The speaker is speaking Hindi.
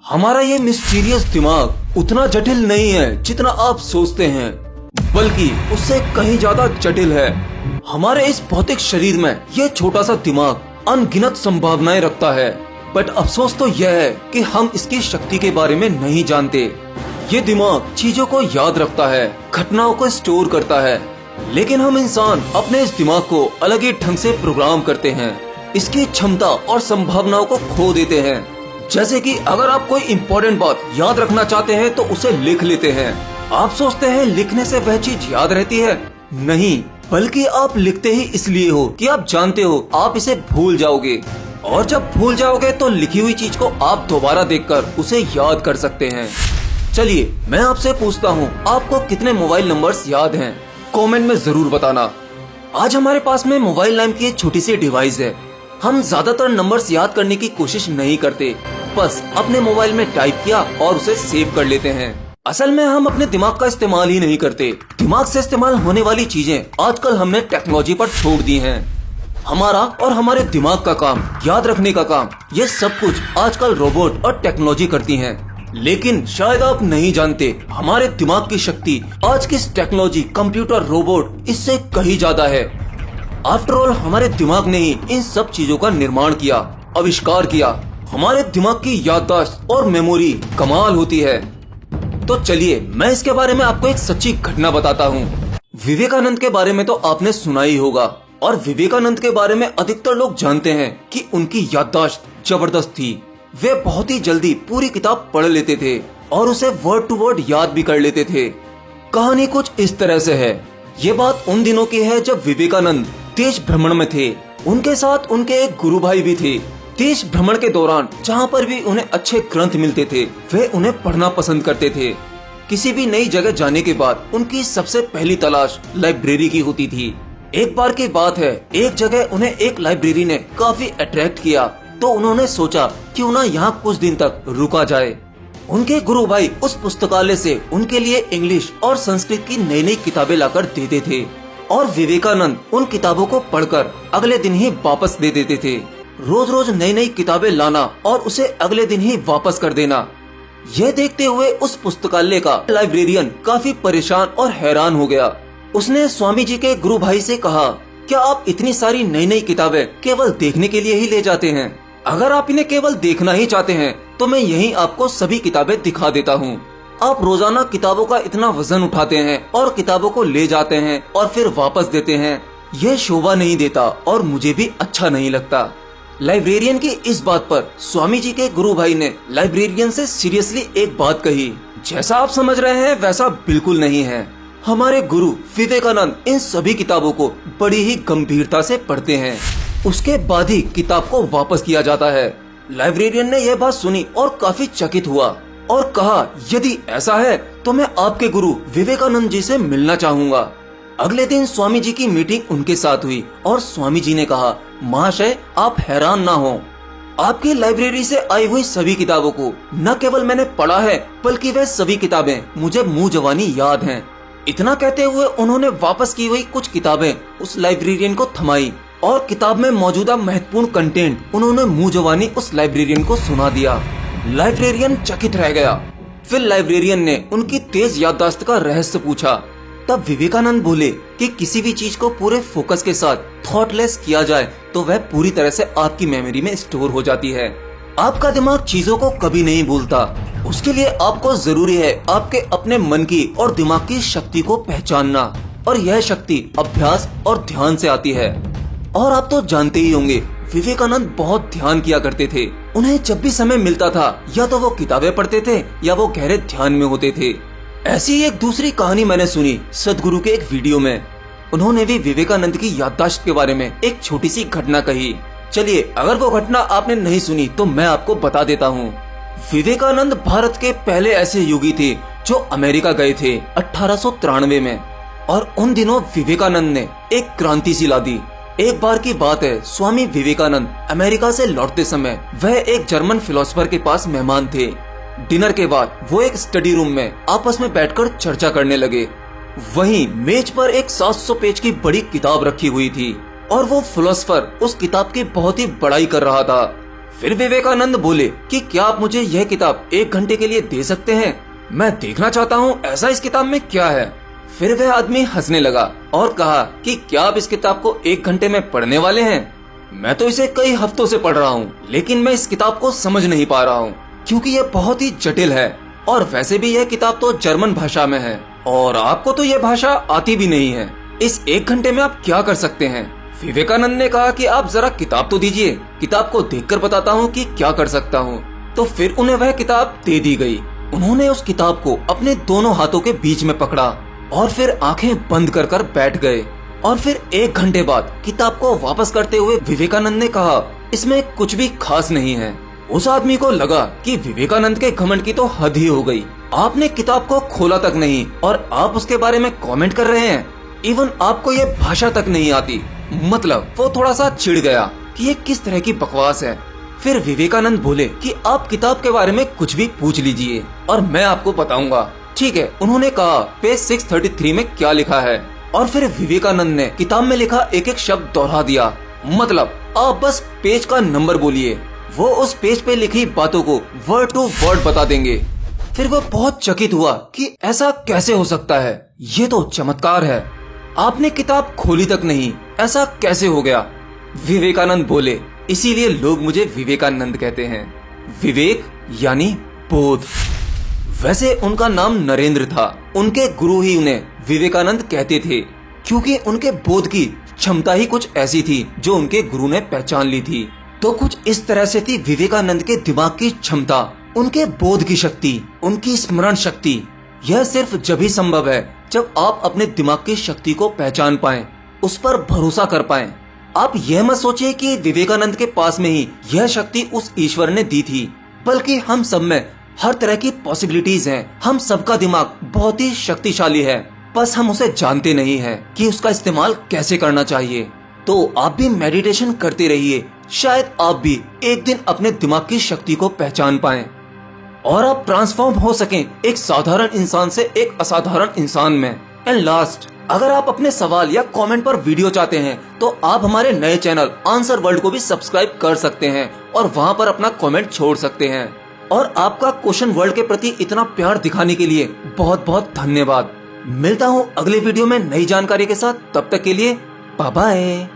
हमारा ये मिस्टीरियस दिमाग उतना जटिल नहीं है जितना आप सोचते हैं, बल्कि उससे कहीं ज्यादा जटिल है। हमारे इस भौतिक शरीर में ये छोटा सा दिमाग अनगिनत संभावनाएं रखता है, बट अफसोस तो यह है कि हम इसकी शक्ति के बारे में नहीं जानते। ये दिमाग चीजों को याद रखता है, घटनाओं को स्टोर करता है, लेकिन हम इंसान अपने इस दिमाग को अलग ही ढंग से प्रोग्राम करते हैं। इसकी क्षमता और संभावनाओं को खो देते हैं। जैसे कि अगर आप कोई इम्पोर्टेंट बात याद रखना चाहते हैं तो उसे लिख लेते हैं। आप सोचते हैं लिखने से वह चीज याद रहती है, नहीं, बल्कि आप लिखते ही इसलिए हो कि आप जानते हो आप इसे भूल जाओगे, और जब भूल जाओगे तो लिखी हुई चीज को आप दोबारा देखकर उसे याद कर सकते हैं। चलिए मैं आपसे पूछता हूँ, आपको कितने मोबाइल नंबर्स याद हैं? कमेंट में जरूर बताना। आज हमारे पास में मोबाइल नाम की एक छोटी सी डिवाइस है। हम ज्यादातर नंबर्स याद करने की कोशिश नहीं करते, बस अपने मोबाइल में टाइप किया और उसे सेव कर लेते हैं। असल में हम अपने दिमाग का इस्तेमाल ही नहीं करते। दिमाग से इस्तेमाल होने वाली चीजें आजकल हमने टेक्नोलॉजी पर छोड़ दी हैं। हमारा और हमारे दिमाग का काम, याद रखने का काम, ये सब कुछ आजकल रोबोट और टेक्नोलॉजी करती हैं। लेकिन शायद आप नहीं जानते, हमारे दिमाग की शक्ति आज की टेक्नोलॉजी, कंप्यूटर, रोबोट इससे कहीं ज्यादा है। आफ्टर ऑल हमारे दिमाग ने ही इन सब चीजों का निर्माण किया, आविष्कार किया। हमारे दिमाग की याददाश्त और मेमोरी कमाल होती है। तो चलिए मैं इसके बारे में आपको एक सच्ची घटना बताता हूँ। विवेकानंद के बारे में तो आपने सुना ही होगा, और विवेकानंद के बारे में अधिकतर लोग जानते हैं कि उनकी याददाश्त जबरदस्त थी। वे बहुत ही जल्दी पूरी किताब पढ़ लेते थे और उसे वर्ड टू वर्ड याद भी कर लेते थे। कहानी कुछ इस तरह से है। ये बात उन दिनों की है जब विवेकानंद देश भ्रमण में थे। उनके साथ उनके एक गुरु भाई भी थे। देश भ्रमण के दौरान जहाँ पर भी उन्हें अच्छे ग्रंथ मिलते थे, वे उन्हें पढ़ना पसंद करते थे। किसी भी नई जगह जाने के बाद उनकी सबसे पहली तलाश लाइब्रेरी की होती थी। एक बार की बात है, एक जगह उन्हें एक लाइब्रेरी ने काफी अट्रैक्ट किया, तो उन्होंने सोचा क्यों ना यहाँ कुछ दिन तक रुका जाए। उनके गुरु भाई उस पुस्तकालय से उनके लिए इंग्लिश और संस्कृत की नई नई किताबें लाकर देते थे, और विवेकानंद उन किताबों को पढ़कर अगले दिन ही वापस दे देते थे। रोज रोज नई नई किताबें लाना और उसे अगले दिन ही वापस कर देना। यह देखते हुए उस पुस्तकालय का लाइब्रेरियन काफी परेशान और हैरान हो गया। उसने स्वामी जी के गुरु भाई से कहा, क्या आप इतनी सारी नई नई किताबें केवल देखने के लिए ही ले जाते हैं? अगर आप इन्हें केवल देखना ही चाहते हैं तो मैं यहीं आपको सभी किताबें दिखा देता हूँ। आप रोजाना किताबों का इतना वजन उठाते हैं और किताबों को ले जाते हैं और फिर वापस देते हैं, यह शोभा नहीं देता और मुझे भी अच्छा नहीं लगता। लाइब्रेरियन की इस बात पर स्वामी जी के गुरु भाई ने लाइब्रेरियन से सीरियसली एक बात कही, जैसा आप समझ रहे हैं वैसा बिल्कुल नहीं है। हमारे गुरु विवेकानंद इन सभी किताबों को बड़ी ही गंभीरता से पढ़ते हैं, उसके बाद ही किताब को वापस किया जाता है। लाइब्रेरियन ने यह बात सुनी और काफी चकित हुआ और कहा, यदि ऐसा है तो मैं आपके गुरु विवेकानंद जी से मिलना चाहूँगा। अगले दिन स्वामी जी की मीटिंग उनके साथ हुई और स्वामी जी ने कहा, महाशय आप हैरान ना हो, आपकी लाइब्रेरी से आई हुई सभी किताबों को न केवल मैंने पढ़ा है, बल्कि वह सभी किताबें मुझे मुंह जवानी याद हैं। इतना कहते हुए उन्होंने वापस की हुई कुछ किताबें उस लाइब्रेरियन को थमाई और किताब में मौजूदा महत्वपूर्ण कंटेंट उन्होंने मुंह जवानी उस लाइब्रेरियन को सुना दिया। लाइब्रेरियन चकित रह गया। फिर लाइब्रेरियन ने उनकी तेज याददाश्त का रहस्य पूछा। तब विवेकानंद बोले कि किसी भी चीज को पूरे फोकस के साथ थॉटलेस किया जाए तो वह पूरी तरह से आपकी मेमोरी में स्टोर हो जाती है। आपका दिमाग चीजों को कभी नहीं भूलता। उसके लिए आपको जरूरी है आपके अपने मन की और दिमाग की शक्ति को पहचानना, और यह शक्ति अभ्यास और ध्यान से आती है। और आप तो जानते ही होंगे, विवेकानंद बहुत ध्यान किया करते थे। उन्हें जब भी समय मिलता था या तो वो किताबें पढ़ते थे या वो गहरे ध्यान में होते थे। ऐसी एक दूसरी कहानी मैंने सुनी सदगुरु के एक वीडियो में। उन्होंने भी विवेकानंद की याददाश्त के बारे में एक छोटी सी घटना कही। चलिए अगर वो घटना आपने नहीं सुनी तो मैं आपको बता देता हूँ। विवेकानंद भारत के पहले ऐसे योगी थे जो अमेरिका गए थे 1893 में, और उन दिनों विवेकानंद ने एक क्रांति सी ला दी। एक बार की बात है, स्वामी विवेकानंद अमेरिका से लौटते समय वह एक जर्मन फिलोसोफर के पास मेहमान थे। डिनर के बाद वो एक स्टडी रूम में आपस में बैठकर चर्चा करने लगे। वहीं मेज पर एक 700 पेज की बड़ी किताब रखी हुई थी और वो फिलोसोफर उस किताब की बहुत ही बड़ाई कर रहा था। फिर विवेकानंद बोले कि क्या आप मुझे यह किताब 1 घंटे के लिए दे सकते हैं? मैं देखना चाहता हूँ ऐसा इस किताब में क्या है। फिर वह आदमी हंसने लगा और कहा कि क्या आप इस किताब को 1 घंटे में पढ़ने वाले हैं? मैं तो इसे कई हफ्तों से पढ़ रहा हूँ, लेकिन मैं इस किताब को समझ नहीं पा रहा हूँ क्योंकि यह बहुत ही जटिल है और वैसे भी यह किताब तो जर्मन भाषा में है और आपको तो यह भाषा आती भी नहीं है। इस 1 घंटे में आप क्या कर सकते हैं? विवेकानंद ने कहा कि आप जरा किताब तो दीजिए, किताब को देखकर बताता हूँ कि क्या कर सकता हूँ। तो फिर उन्हें वह किताब दे दी गई। उन्होंने उस किताब को अपने दोनों हाथों के बीच में पकड़ा और फिर आंखें बंद कर बैठ गए। और फिर 1 घंटे बाद किताब को वापस करते हुए विवेकानंद ने कहा, इसमें कुछ भी खास नहीं है। उस आदमी को लगा कि विवेकानंद के घमंड की तो हद ही हो गई। आपने किताब को खोला तक नहीं और आप उसके बारे में कमेंट कर रहे हैं। इवन आपको ये भाषा तक नहीं आती। मतलब वो थोड़ा सा चिढ़ गया कि ये किस तरह की बकवास है। फिर विवेकानंद बोले कि आप किताब के बारे में कुछ भी पूछ लीजिए और मैं आपको बताऊंगा। ठीक है, उन्होंने कहा पेज 633 में क्या लिखा है। और फिर विवेकानंद ने किताब में लिखा एक एक शब्द दोहरा दिया। मतलब आप बस पेज का नंबर बोलिए, वो उस पेज पे लिखी बातों को वर्ड टू वर्ड बता देंगे। फिर वो बहुत चकित हुआ कि ऐसा कैसे हो सकता है, ये तो चमत्कार है। आपने किताब खोली तक नहीं, ऐसा कैसे हो गया? विवेकानंद बोले, इसीलिए लोग मुझे विवेकानंद कहते हैं। विवेक यानी बोध। वैसे उनका नाम नरेंद्र था। उनके गुरु ही उन्हें विवेकानंद कहते थे क्योंकि उनके बोध की क्षमता ही कुछ ऐसी थी जो उनके गुरु ने पहचान ली थी। तो कुछ इस तरह से थी विवेकानंद के दिमाग की क्षमता, उनके बोध की शक्ति, उनकी स्मरण शक्ति। यह सिर्फ जब ही संभव है जब आप अपने दिमाग की शक्ति को पहचान पाएं, उस पर भरोसा कर पाएं। आप यह मत सोचिए कि विवेकानंद के पास में ही यह शक्ति उस ईश्वर ने दी थी, बल्कि हम सब में हर तरह की पॉसिबिलिटीज हैं। हम सबका दिमाग बहुत ही शक्तिशाली है, बस हम उसे जानते नहीं हैं कि उसका इस्तेमाल कैसे करना चाहिए। तो आप भी मेडिटेशन करते रहिए, शायद आप भी एक दिन अपने दिमाग की शक्ति को पहचान पाएं और आप ट्रांसफॉर्म हो सकें एक साधारण इंसान से एक असाधारण इंसान में। एंड लास्ट, अगर आप अपने सवाल या कमेंट पर वीडियो चाहते हैं तो आप हमारे नए चैनल आंसर वर्ल्ड को भी सब्सक्राइब कर सकते हैं और वहां पर अपना कमेंट छोड़ सकते हैं। और आपका क्वेश्चन वर्ल्ड के प्रति इतना प्यार दिखाने के लिए बहुत बहुत धन्यवाद। मिलता हूँ अगले वीडियो में नई जानकारी के साथ, तब तक के लिए बाय बाय।